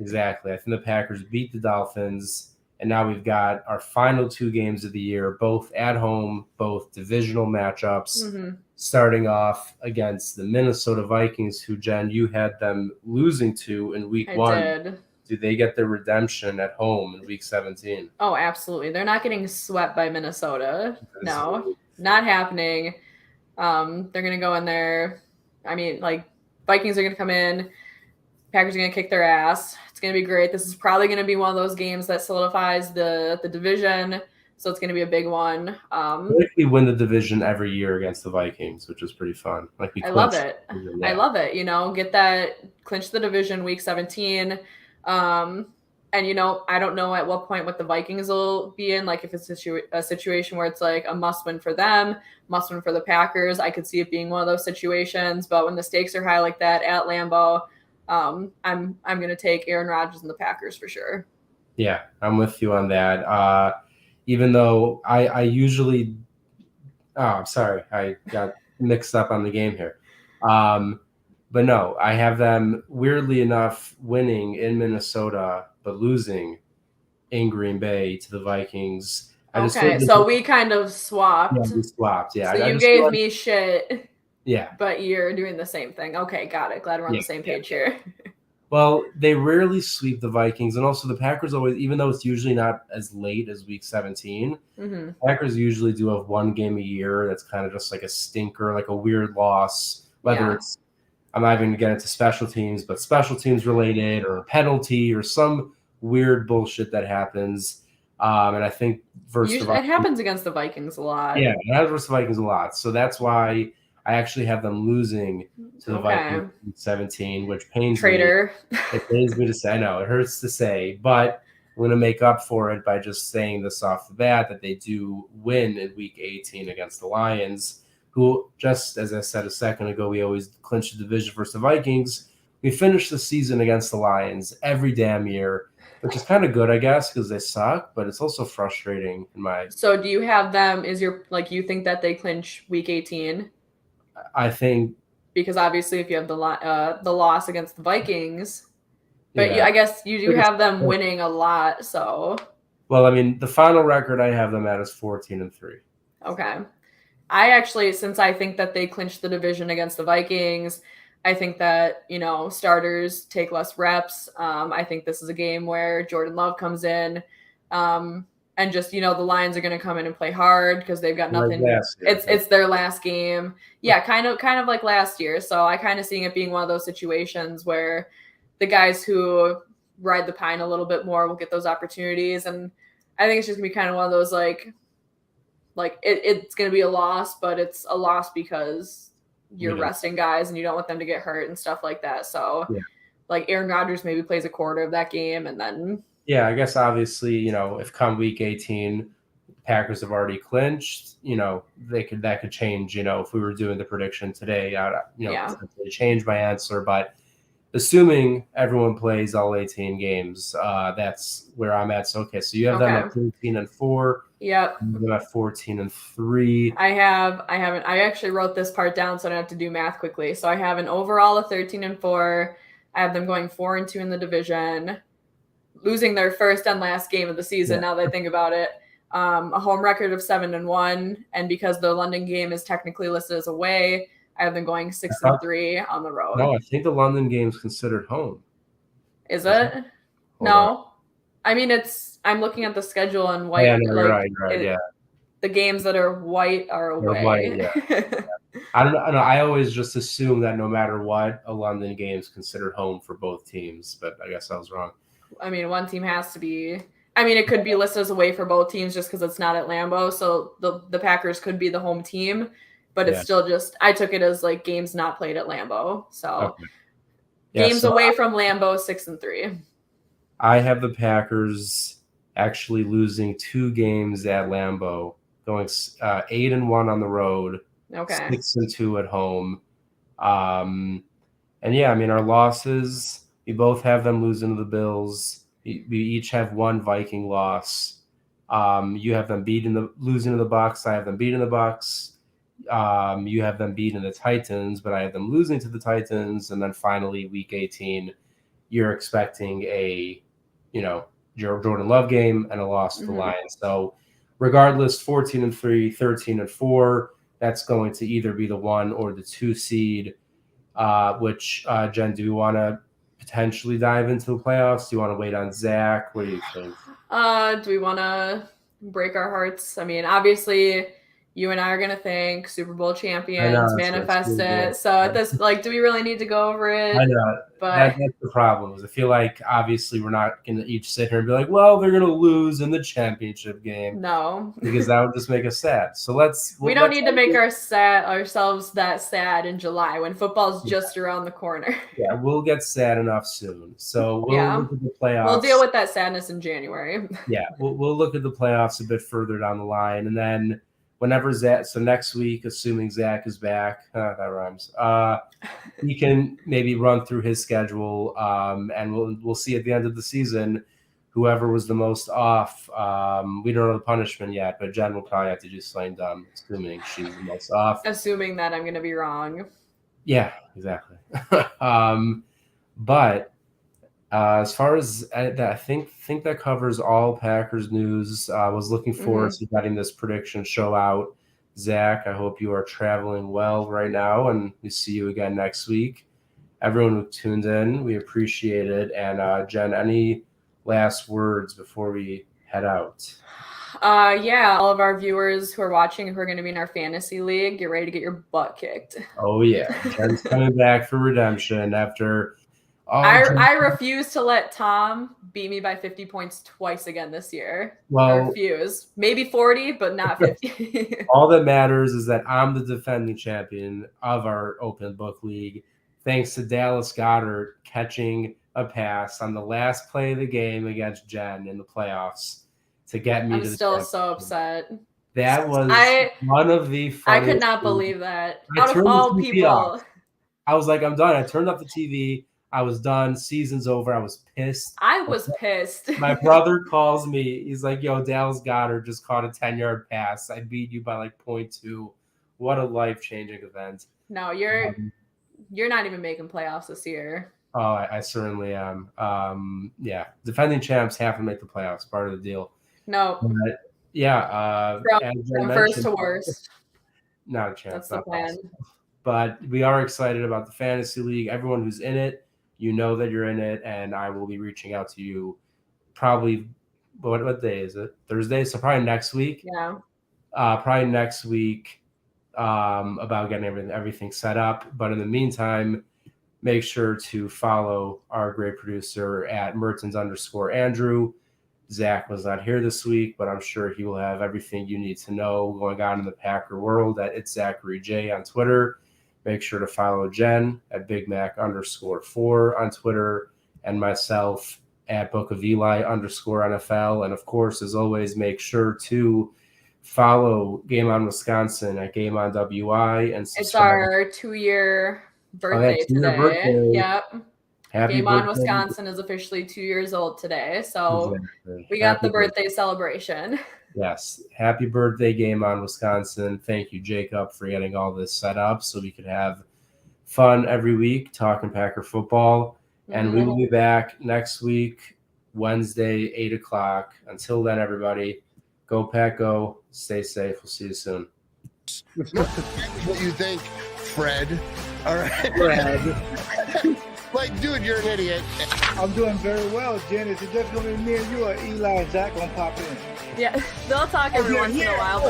Exactly. I think the Packers beat the Dolphins, and now we've got our final 2 games of the year, both at home, both divisional matchups, starting off against the Minnesota Vikings, who, Jen, you had them losing to in week 1. I did. Do they get their redemption at home in week 17? Oh, absolutely. They're not getting swept by Minnesota. No, not happening. They're going to go in there. I mean, like, Vikings are going to come in. Packers are going to kick their ass. It's going to be great. This is probably going to be one of those games that solidifies the division. So it's going to be a big one. We win the division every year against the Vikings, which is pretty fun. Like I love it. I love it. Get that, clinch the division week 17. And I don't know at what point what the Vikings will be in. Like if it's a situation where it's like a must win for them, must win for the Packers. I could see it being one of those situations. But when the stakes are high like that at Lambeau, I'm going to take Aaron Rodgers and the Packers for sure. Yeah, I'm with you on that. Even though I usually, I'm sorry, I got mixed up on the game here. But no, I have them weirdly enough winning in Minnesota, but losing in Green Bay to the Vikings. So we kind of swapped. Yeah, we swapped. Yeah. So you gave me shit. Yeah. But you're doing the same thing. Okay, got it. Glad we're on the same page here. Well, they rarely sweep the Vikings, and also the Packers always, even though it's usually not as late as week 17, Packers usually do have one game a year that's kind of just like a stinker, like a weird loss, whether it's, I'm not even going to get into special teams, but special teams related or a penalty or some weird bullshit that happens. And I think it happens against the Vikings a lot. Yeah, it happens versus the Vikings a lot. So that's why I actually have them losing to the Vikings in 17, which pains me. It pains me to say. I know, it hurts to say, but I'm going to make up for it by just saying this off the bat that they do win in week 18 against the Lions, who, just as I said a second ago, we always clinch the division versus the Vikings. We finish the season against the Lions every damn year, which is kind of good, I guess, because they suck, but it's also frustrating in my. So do you have them? You think that they clinch week 18? I think because obviously if you have the loss against the Vikings, but I guess you do have them winning a lot. So, well, I mean, the final record I have them at is 14-3. Okay, I actually, since I think that they clinched the division against the Vikings, I think that starters take less reps. I think this is a game where Jordan Love comes in. And just, the Lions are going to come in and play hard because they've got nothing. It's their last game. Yeah, kind of like last year. So I kind of seeing it being one of those situations where the guys who ride the pine a little bit more will get those opportunities. And I think it's just going to be kind of one of those like it's going to be a loss, but it's a loss because you're resting guys and you don't want them to get hurt and stuff like that. So like Aaron Rodgers maybe plays a quarter of that game and then. Yeah, I guess obviously, if come week 18, Packers have already clinched, that could change, if we were doing the prediction today, potentially change my answer. But assuming everyone plays all 18 games, that's where I'm at. So, okay, so you have them at 13-4. Yep. Them at 14-3. I actually wrote this part down so I don't have to do math quickly. So I have an overall of 13-4. I have them going 4-2 in the division. losing their first and last game of the season. Yeah. Now that I think about it, a home record of 7-1, and because the London game is technically listed as away, I have them going 6-3 on the road. No, I think the London game's considered home. Is it? Hold No. on. I mean, I'm looking at the schedule and Oh, white. yeah, no, you're like, right. Yeah, the games that are white are away. white, yeah. I don't know. I always just assume that no matter what, a London game's considered home for both teams, but I guess I was wrong. I mean, one team has to be. I mean, it could be listed as away for both teams just because it's not at Lambeau, so the Packers could be the home team, but it's still just. I took it as like games not played at Lambeau, so games away from Lambeau 6-3. I have the Packers actually losing 2 games at Lambeau, going 8-1 on the road, 6-2 at home. And yeah, I mean, our losses, we both have them losing to the Bills. We each have 1 Viking loss. You have them losing to the Bucs. I have them beating the Bucs. You have them beating the Titans, but I have them losing to the Titans. And then finally, week 18, you're expecting a, Jordan Love game and a loss to the Lions. So regardless, 14-3, 13-4, that's going to either be the 1 or the 2 seed, which, Jen, do you want to potentially dive into the playoffs? Do you want to wait on Zach? What do you think? Do we want to break our hearts? I mean, obviously, you and I are going to thank Super Bowl champions, manifest it. So at this, do we really need to go over it? I know. But that's the problem. I feel like obviously we're not going to each sit here and be like, well, they're going to lose in the championship game. No. Because that would just make us sad. So we don't need to make ourselves that sad in July when football's just around the corner. Yeah, we'll get sad enough soon. So we'll look at the playoffs. We'll deal with that sadness in January. Yeah, we'll look at the playoffs a bit further down the line. And then whenever Zach, so next week, assuming Zach is back, that rhymes, he can maybe run through his schedule, and we'll see at the end of the season whoever was the most off. We don't know the punishment yet, but Jen will probably have to do slam dunk, assuming she's the most off. Assuming that I'm going to be wrong. Yeah, exactly. But as far as I think that covers all Packers news. I was looking forward to getting this prediction show out. Zach, I hope you are traveling well right now, and we see you again next week. Everyone who tuned in, we appreciate it. And Jen, any last words before we head out? Yeah, all of our viewers who are watching, who are going to be in our fantasy league, get ready to get your butt kicked. Oh yeah, Jen's coming back for redemption after. I refuse to let Tom beat me by 50 points twice again this year. Well, I refuse. Maybe 40, but not 50. All that matters is that I'm the defending champion of our open book league, thanks to Dallas Goedert catching a pass on the last play of the game against Jen in the playoffs to get me to the still so upset. That was one of the funniest I could not believe that. Out of all people. I was like, I'm done. I turned off the TV. I was done. Season's over. I was pissed. I was pissed. My brother calls me. He's like, yo, Dallas Goedert just caught a 10-yard pass. I beat you by like 0.2. What a life-changing event. No, you're not even making playoffs this year. Oh, I certainly am. Yeah, defending champs have to make the playoffs. Part of the deal. No. But, yeah. From first to worst. Not a chance. That's the plan. Possible. But we are excited about the fantasy league. Everyone who's in it, you know that you're in it, and I will be reaching out to you probably, what day is it? Thursday? So probably next week. Yeah. Probably next week about getting everything set up. But in the meantime, make sure to follow our great producer at Mertens_Andrew. Zach was not here this week, but I'm sure he will have everything you need to know going on in the Packer world at It's Zachary J on Twitter. Make sure to follow Jen at BigMac_4 on Twitter, and myself at Book of Eli _NFL. And of course, as always, make sure to follow Game On Wisconsin at Game On WI and subscribe. It's our 2-year birthday today. Yep. Game On Wisconsin is officially 2 years old today. So we got the birthday celebration. Yes. Happy birthday, Game On Wisconsin. Thank you, Jacob, for getting all this set up so we could have fun every week talking Packer football. And we will be back next week Wednesday, 8 o'clock. Until then, everybody, go Pack Go. Stay safe. We'll see you soon. What you think, Fred? All right. Fred. Like, dude, you're an idiot. I'm doing very well, Jen. Is it just gonna be me and you, or Eli and Zach gonna pop in? Yeah, they'll talk every once in a while.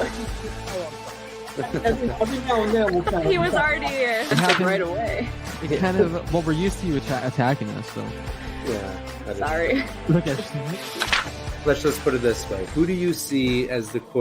Every now and then we'll kind But of he was already happened- right away. It's kind of well, we're used to you attacking us, so. Yeah. that is- Sorry. Look at. Let's just put it this way: who do you see as the quarterback